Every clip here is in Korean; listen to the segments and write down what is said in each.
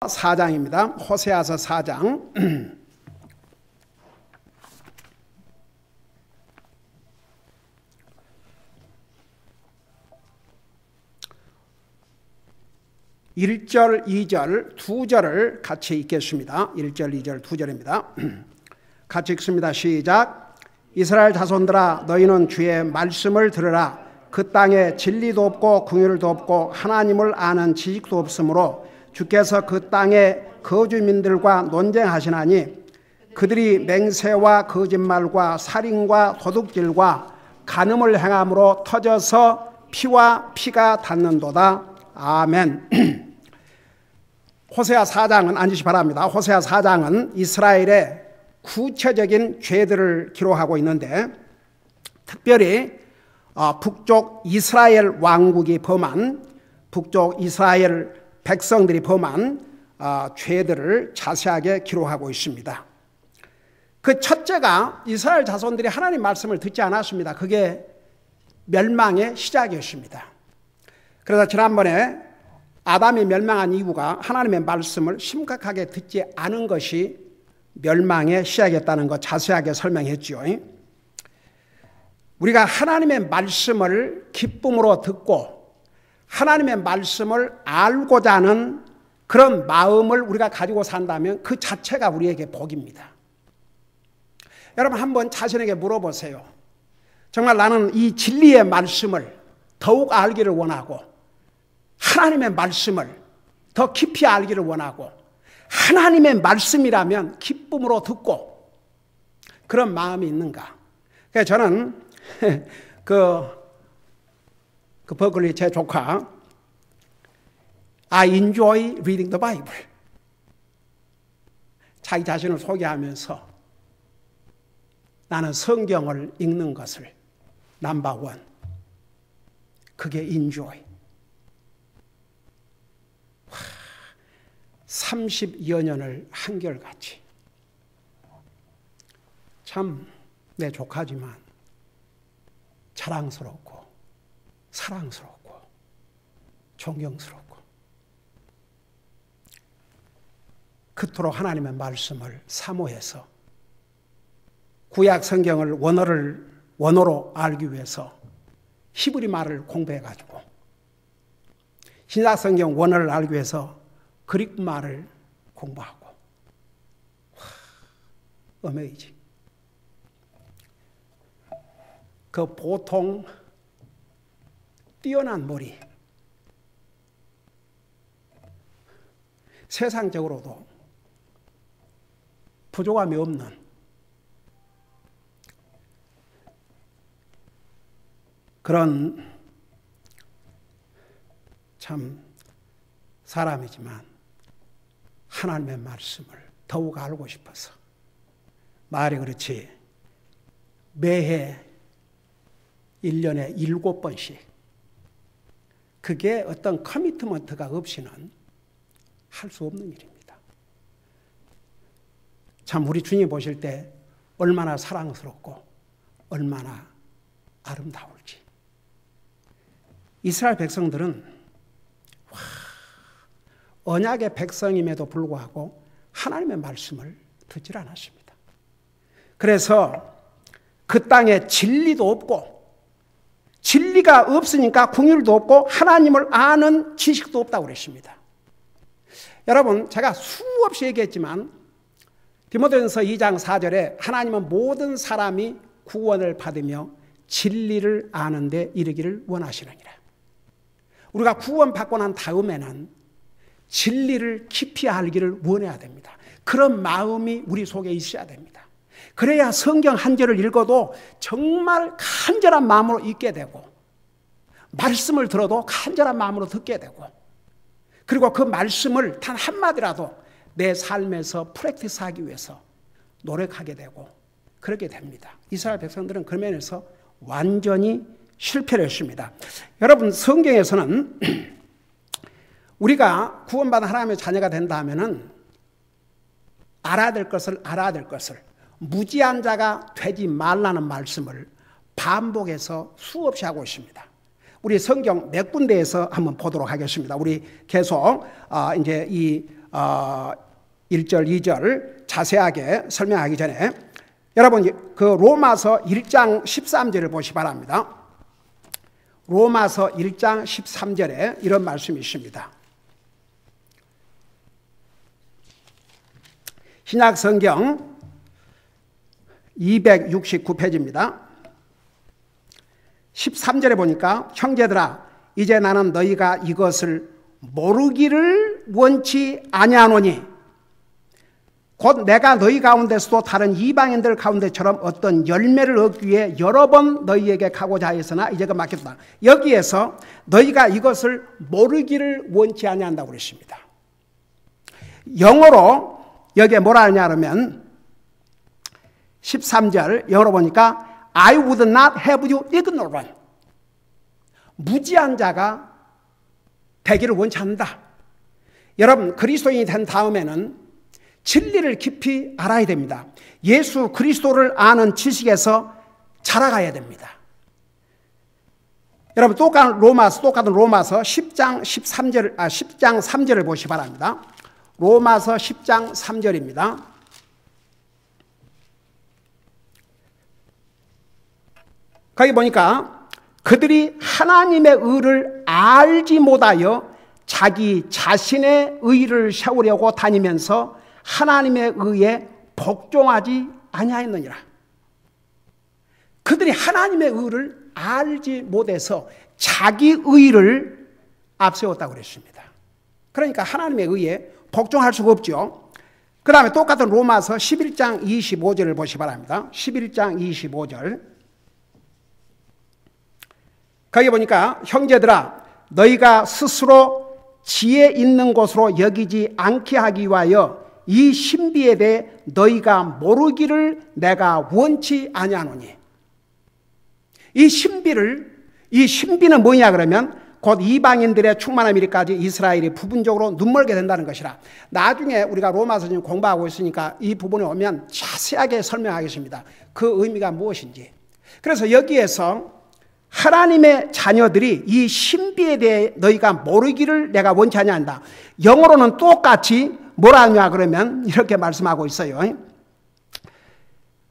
4장입니다. 호세아서 4장. (1절) (2절) 두 절을 같이 읽겠습니다. 1절 2절 두 절입니다. 같이 읽습니다. 시작. 이스라엘 자손들아, 너희는 주의 말씀을 들으라. 그 땅에 진리도 없고 긍휼도 없고 하나님을 아는 지식도 없으므로 주께서 그 땅의 거주민들과 논쟁하시나니 그들이 맹세와 거짓말과 살인과 도둑질과 간음을 행함으로 터져서 피와 피가 닿는도다. 아멘. 호세아 4장은 앉으시 바랍니다. 호세아 4장은 이스라엘의 구체적인 죄들을 기록하고 있는데, 특별히 북쪽 이스라엘 왕국이 범한, 북쪽 이스라엘 백성들이 범한 죄들을 자세하게 기록하고 있습니다. 그 첫째가 이스라엘 자손들이 하나님 말씀을 듣지 않았습니다. 그게 멸망의 시작이었습니다. 그래서 지난번에 아담이 멸망한 이유가 하나님의 말씀을 심각하게 듣지 않은 것이 멸망의 시작이었다는 것 자세하게 설명했죠. 우리가 하나님의 말씀을 기쁨으로 듣고 하나님의 말씀을 알고자 하는 그런 마음을 우리가 가지고 산다면 그 자체가 우리에게 복입니다. 여러분, 한번 자신에게 물어보세요. 정말 나는 이 진리의 말씀을 더욱 알기를 원하고 하나님의 말씀을 더 깊이 알기를 원하고 하나님의 말씀이라면 기쁨으로 듣고 그런 마음이 있는가? 그래서 저는 그 버클리 제 조카, I enjoy reading the Bible. 자기 자신을 소개하면서 나는 성경을 읽는 것을 넘버원. 그게 enjoy. 30여 년을 한결같이. 참 내 조카지만 자랑스럽고 사랑스럽고 존경스럽고 그토록 하나님의 말씀을 사모해서 구약 성경을 원어로 알기 위해서 히브리 말을 공부해가지고 신약 성경 원어를 알기 위해서 그리스 말을 공부하고 어메이징. 그 보통 뛰어난 머리, 세상적으로도 부족함이 없는 그런 참 사람이지만 하나님의 말씀을 더욱 알고 싶어서 말이 그렇지 매해 1년에 7번씩 그게 어떤 커미트먼트가 없이는 할 수 없는 일입니다. 참 우리 주님 보실 때 얼마나 사랑스럽고 얼마나 아름다울지. 이스라엘 백성들은 언약의 백성임에도 불구하고 하나님의 말씀을 듣질 않았습니다. 그래서 그 땅에 진리도 없고 진리가 없으니까 긍휼도 없고 하나님을 아는 지식도 없다고 그랬습니다. 여러분, 제가 수없이 얘기했지만 디모데전서 2장 4절에 하나님은 모든 사람이 구원을 받으며 진리를 아는 데 이르기를 원하시느니라. 우리가 구원받고 난 다음에는 진리를 깊이 알기를 원해야 됩니다. 그런 마음이 우리 속에 있어야 됩니다. 그래야 성경 한 절을 읽어도 정말 간절한 마음으로 읽게 되고 말씀을 들어도 간절한 마음으로 듣게 되고 그리고 그 말씀을 단 한마디라도 내 삶에서 프랙티스하기 위해서 노력하게 되고 그렇게 됩니다. 이스라엘 백성들은 그 면에서 완전히 실패를 했습니다. 여러분, 성경에서는 우리가 구원받은 하나님의 자녀가 된다 하면은 알아야 될 것을 무지한 자가 되지 말라는 말씀을 반복해서 수없이 하고 있습니다. 우리 성경 몇 군데에서 한번 보도록 하겠습니다. 우리 계속 이제 이 1절, 2절 자세하게 설명하기 전에 여러분 그 로마서 1장 13절을 보시 바랍니다. 로마서 1장 13절에 이런 말씀이 있습니다. 신약성경 269페이지입니다. 13절에 보니까 형제들아 이제 나는 너희가 이것을 모르기를 원치 아니하노니 곧 내가 너희 가운데서도 다른 이방인들 가운데처럼 어떤 열매를 얻기 위해 여러 번 너희에게 가고자 하였으나 이제 그 막혔다. 여기에서 너희가 이것을 모르기를 원치 아니한다고 그랬습니다. 영어로 여기에 뭐라 하냐 그러면 13절 영어로 보니까 I would not have you ignorant. 무지한 자가 되기를 원치 않는다. 여러분 그리스도인이 된 다음에는 진리를 깊이 알아야 됩니다. 예수 그리스도를 아는 지식에서 자라가야 됩니다. 여러분 똑같은 로마서 10장 3절을 보시기 바랍니다. 로마서 10장 3절입니다. 거기 보니까 그들이 하나님의 의를 알지 못하여 자기 자신의 의를 세우려고 다니면서 하나님의 의에 복종하지 아니하였느니라. 그들이 하나님의 의를 알지 못해서 자기 의를 앞세웠다고 그랬습니다. 그러니까 하나님의 의에 복종할 수가 없죠. 그 다음에 똑같은 로마서 11장 25절을 보시기 바랍니다. 11장 25절. 거기 보니까 형제들아 너희가 스스로 지혜 있는 것으로 여기지 않게 하기 위하여 이 신비에 대해 너희가 모르기를 내가 원치 아니하노니. 이 신비는 뭐냐 그러면 곧 이방인들의 충만한 이르기까지 이스라엘이 부분적으로 눈멀게 된다는 것이라. 나중에 우리가 로마서 지금 공부하고 있으니까 이 부분에 오면 자세하게 설명하겠습니다. 그 의미가 무엇인지. 그래서 여기에서 하나님의 자녀들이 이 신비에 대해 너희가 모르기를 내가 원치 아니한다. 영어로는 똑같이 뭐라 하냐 그러면 이렇게 말씀하고 있어요.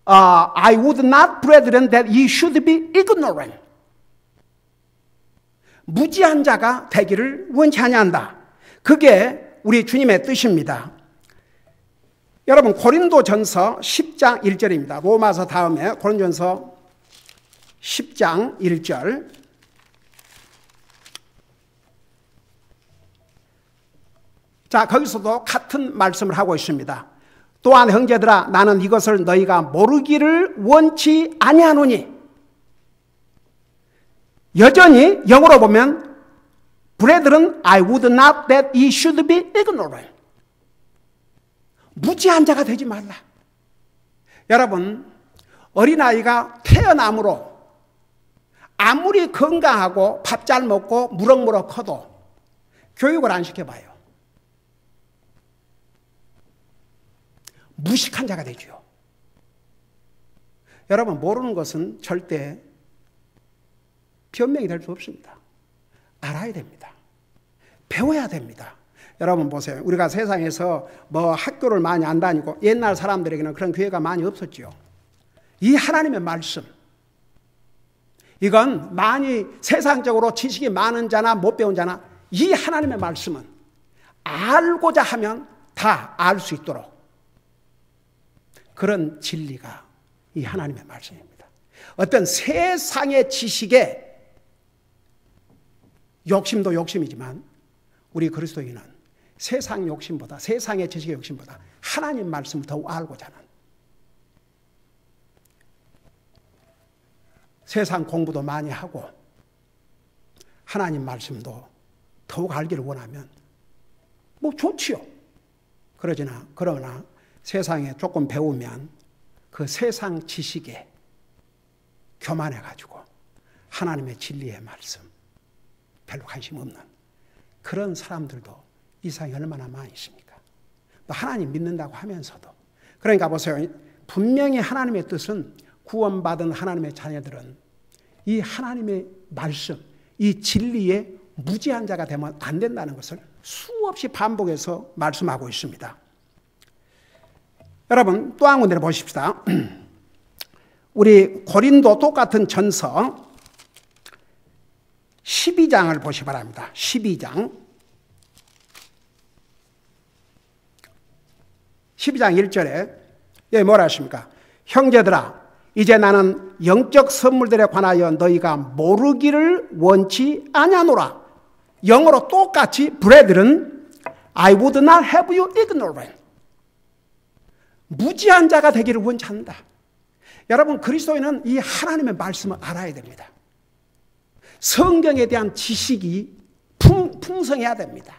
I would not brethren that ye should be ignorant. 무지한 자가 되기를 원치 아니한다. 그게 우리 주님의 뜻입니다. 여러분 고린도전서 10장 1절입니다. 로마서 다음에 고린도전서 10장 1절. 자, 거기서도 같은 말씀을 하고 있습니다. 또한 형제들아 나는 이것을 너희가 모르기를 원치 아니하노니. 여전히 영어로 보면 Brethren, I would not that ye should be ignorant. 무지한 자가 되지 말라. 여러분 어린아이가 태어남으로 아무리 건강하고 밥 잘 먹고 무럭무럭 커도 교육을 안 시켜봐요. 무식한 자가 되죠. 여러분 모르는 것은 절대 변명이 될 수 없습니다. 알아야 됩니다. 배워야 됩니다. 여러분 보세요. 우리가 세상에서 뭐 학교를 많이 안 다니고 옛날 사람들에게는 그런 기회가 많이 없었죠. 이 하나님의 말씀, 이건 많이 세상적으로 지식이 많은 자나 못 배운 자나 이 하나님의 말씀은 알고자 하면 다 알 수 있도록 그런 진리가 이 하나님의 말씀입니다. 어떤 세상의 지식에 욕심도 욕심이지만 우리 그리스도인은 세상 욕심보다 세상의 지식의 욕심보다 하나님 말씀을 더욱 알고자 하는 세상 공부도 많이 하고 하나님 말씀도 더욱 알기를 원하면 뭐 좋지요. 그러나 세상에 조금 배우면 그 세상 지식에 교만해가지고 하나님의 진리의 말씀 별로 관심 없는 그런 사람들도 이 세상에 얼마나 많이 있습니까? 또 하나님 믿는다고 하면서도. 그러니까 보세요. 분명히 하나님의 뜻은 구원받은 하나님의 자녀들은 이 하나님의 말씀, 이 진리에 무지한 자가 되면 안 된다는 것을 수없이 반복해서 말씀하고 있습니다. 여러분 또 한 군데를 보십시다. 우리 고린도 똑같은 전서 12장을 보시 바랍니다. 12장 1절에 여기 뭐라 하십니까? 형제들아 이제 나는 영적 선물들에 관하여 너희가 모르기를 원치 아니하노라. 영어로 똑같이 brethren, I would not have you ignorant. 무지한 자가 되기를 원치 않는다. 여러분 그리스도인은 이 하나님의 말씀을 알아야 됩니다. 성경에 대한 지식이 풍성해야 됩니다.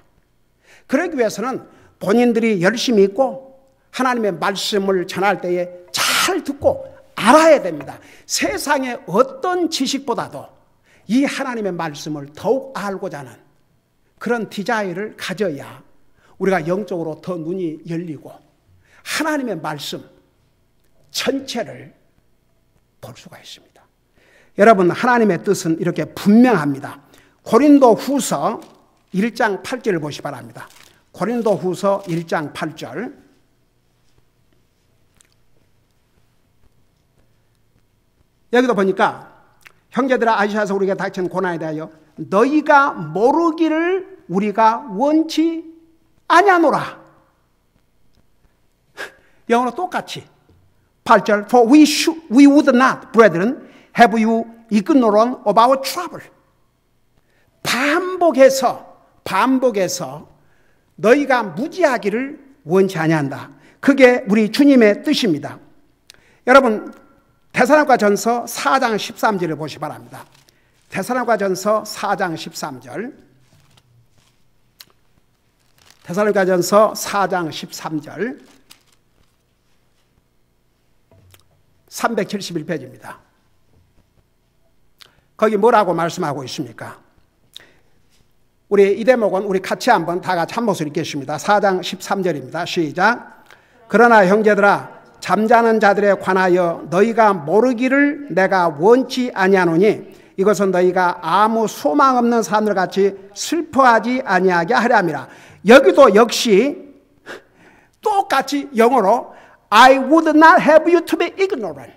그러기 위해서는 본인들이 열심히 있고 하나님의 말씀을 전할 때에 잘 듣고 알아야 됩니다. 세상의 어떤 지식보다도 이 하나님의 말씀을 더욱 알고자 하는 그런 디자인을 가져야 우리가 영적으로 더 눈이 열리고 하나님의 말씀 전체를 볼 수가 있습니다. 여러분 하나님의 뜻은 이렇게 분명합니다. 고린도 후서 1장 8절을 보시 바랍니다. 고린도 후서 1장 8절 여기도 보니까 형제들아 아시아에서 우리가 닥친 고난에 대하여 너희가 모르기를 우리가 원치 아니하노라. 영어로 똑같이 8절 For we would not, brethren, have you ignorant of our trouble. 반복해서 너희가 무지하기를 원치 아니한다. 그게 우리 주님의 뜻입니다. 여러분 데살로니가전서 4장 13절을 보시 바랍니다. 데살로니가전서 4장 13절 데살로니가전서 4장 13절 371페이지입니다. 거기 뭐라고 말씀하고 있습니까? 우리 이 대목은 우리 같이 한번 다 같이 한 목소리 읽겠습니다. 4장 13절입니다. 시작. 그러나 형제들아 잠자는 자들에 관하여 너희가 모르기를 내가 원치 아니하노니 이것은 너희가 아무 소망 없는 사람들 같이 슬퍼하지 아니하게 하려 함이라. 여기도 역시 똑같이 영어로 I would not have you to be ignorant.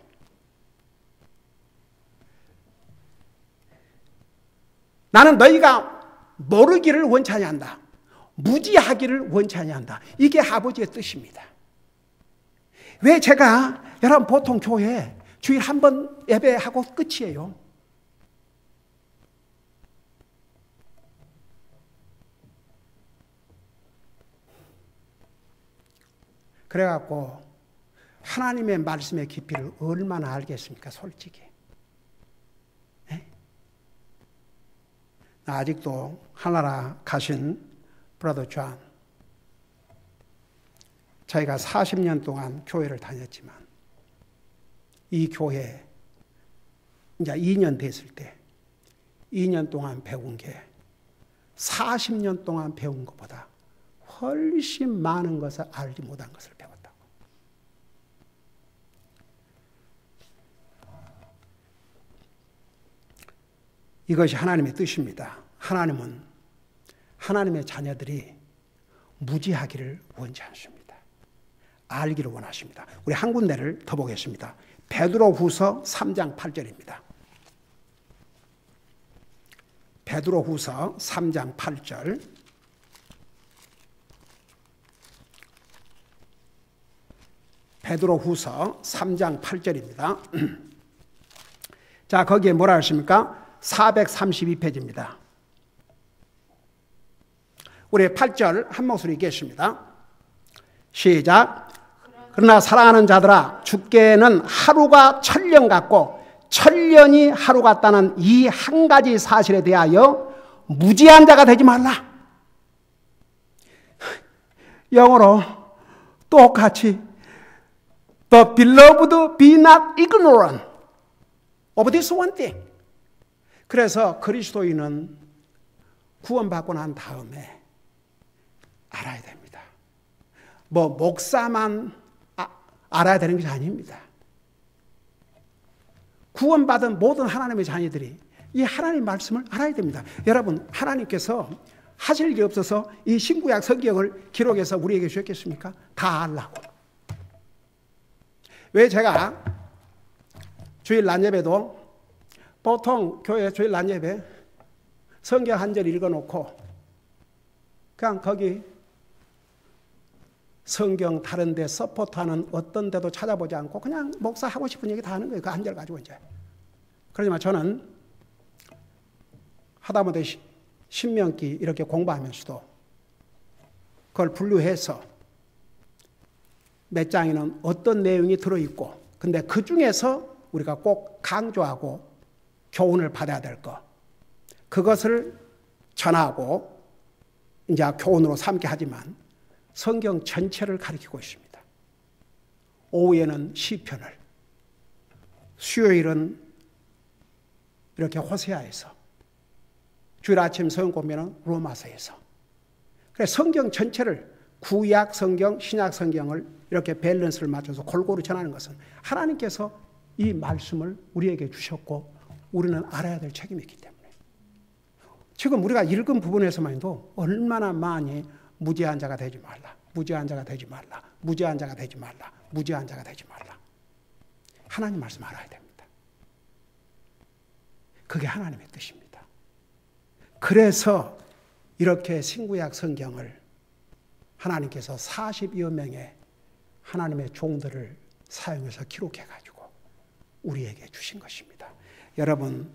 나는 너희가 모르기를 원치 아니한다. 무지하기를 원치 아니한다. 이게 아버지의 뜻입니다. 왜 제가 여러분 보통 교회 주일 한 번 예배하고 끝이에요. 그래갖고 하나님의 말씀의 깊이를 얼마나 알겠습니까? 솔직히. 네? 나 아직도 하나라 가신 브라더 존, 저희가 40년 동안 교회를 다녔지만 이 교회 이제 2년 됐을 때 2년 동안 배운 게 40년 동안 배운 것보다 훨씬 많은 것을 알지 못한 것을 배웠다고. 이것이 하나님의 뜻입니다. 하나님은 하나님의 자녀들이 무지하기를 원치 않습니다. 알기를 원하십니다. 우리 한 군데를 더 보겠습니다. 베드로후서 3장 8절입니다. 베드로후서 3장 8절 베드로후서 3장 8절입니다. 자, 거기에 뭐라 하십니까? 432페이지입니다. 우리 8절 한 목소리 읽겠습니다. 시작. 그러나 사랑하는 자들아 주께는 하루가 천년 같고 천년이 하루 같다는 이 한 가지 사실에 대하여 무지한 자가 되지 말라. 영어로 똑같이 The beloved be not ignorant of this one thing. 그래서 그리스도인은 구원받고 난 다음에 알아야 됩니다. 뭐 목사만 알아야 되는 것이 아닙니다. 구원받은 모든 하나님의 자녀들이 이 하나님 말씀을 알아야 됩니다. 여러분, 하나님께서 하실 게 없어서 이 신구약 성경을 기록해서 우리에게 주셨겠습니까? 다 알라고. 왜 제가 주일 낮예배도 보통 교회 주일 낮예배 성경 한 절 읽어놓고 그냥 거기 성경 다른 데 서포트하는 어떤 데도 찾아보지 않고 그냥 목사 하고 싶은 얘기 다 하는 거예요. 그 한 절 가지고 이제. 그러지만 저는 하다못해 신명기 이렇게 공부하면서도 그걸 분류해서 몇 장에는 어떤 내용이 들어있고 근데 그 중에서 우리가 꼭 강조하고 교훈을 받아야 될 것 그것을 전하고 이제 교훈으로 삼게 하지만 성경 전체를 가리키고 있습니다. 오후에는 시편을, 수요일은 이렇게 호세아에서, 주일 아침 성경 공부는 로마서에서. 그래서 성경 전체를 구약 성경, 신약 성경을 이렇게 밸런스를 맞춰서 골고루 전하는 것은 하나님께서 이 말씀을 우리에게 주셨고 우리는 알아야 될 책임이 있기 때문에 지금 우리가 읽은 부분에서만도 얼마나 많이 무죄한 자가 되지 말라, 무죄한 자가 되지 말라, 무죄한 자가 되지 말라, 무죄한 자가 되지 말라. 하나님 말씀 알아야 됩니다. 그게 하나님의 뜻입니다. 그래서 이렇게 신구약 성경을 하나님께서 40여 명의 하나님의 종들을 사용해서 기록해가지고 우리에게 주신 것입니다. 여러분,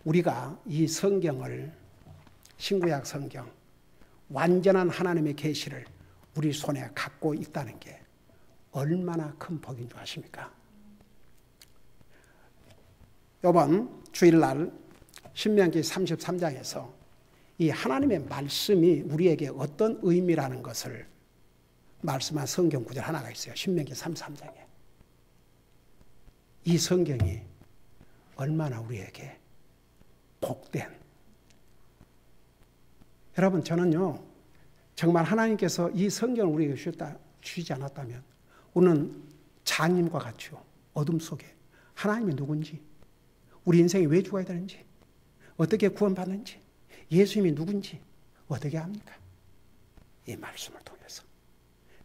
우리가 이 성경을 신구약 성경 완전한 하나님의 계시를 우리 손에 갖고 있다는 게 얼마나 큰 복인 줄 아십니까? 이번 주일날 신명기 33장에서 이 하나님의 말씀이 우리에게 어떤 의미라는 것을 말씀한 성경 구절 하나가 있어요. 신명기 33장에. 이 성경이 얼마나 우리에게 복된 여러분 저는요 정말 하나님께서 이 성경을 우리에게 주시지 않았다면 우리는 장님과 같이요 어둠 속에 하나님이 누군지 우리 인생이 왜 죽어야 되는지 어떻게 구원받는지 예수님이 누군지 어떻게 합니까? 이 말씀을 통해서.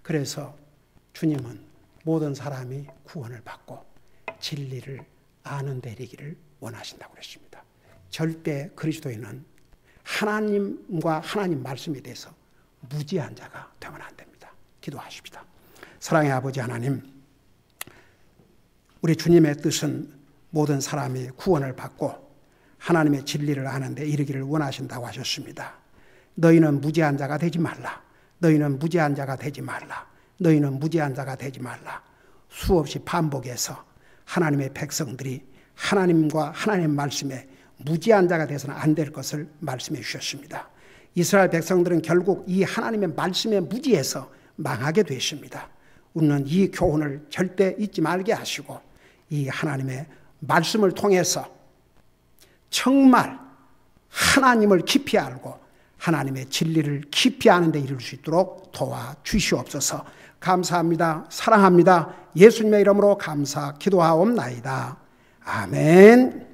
그래서 주님은 모든 사람이 구원을 받고 진리를 아는 데 이르기를 원하신다고 그랬습니다. 절대 그리스도인은 하나님과 하나님 말씀에 대해서 무지한 자가 되면 안 됩니다. 기도하십시다. 사랑의 아버지 하나님, 우리 주님의 뜻은 모든 사람이 구원을 받고 하나님의 진리를 아는 데 이르기를 원하신다고 하셨습니다. 너희는 무지한 자가 되지 말라. 너희는 무지한 자가 되지 말라. 너희는 무지한 자가 되지 말라. 수없이 반복해서 하나님의 백성들이 하나님과 하나님 말씀에 무지한 자가 되어서는 안 될 것을 말씀해 주셨습니다. 이스라엘 백성들은 결국 이 하나님의 말씀에 무지해서 망하게 되십니다. 우리는 이 교훈을 절대 잊지 말게 하시고 이 하나님의 말씀을 통해서 정말 하나님을 깊이 알고 하나님의 진리를 깊이 아는 데 이를 수 있도록 도와주시옵소서. 감사합니다. 사랑합니다. 예수님의 이름으로 감사 기도하옵나이다. 아멘.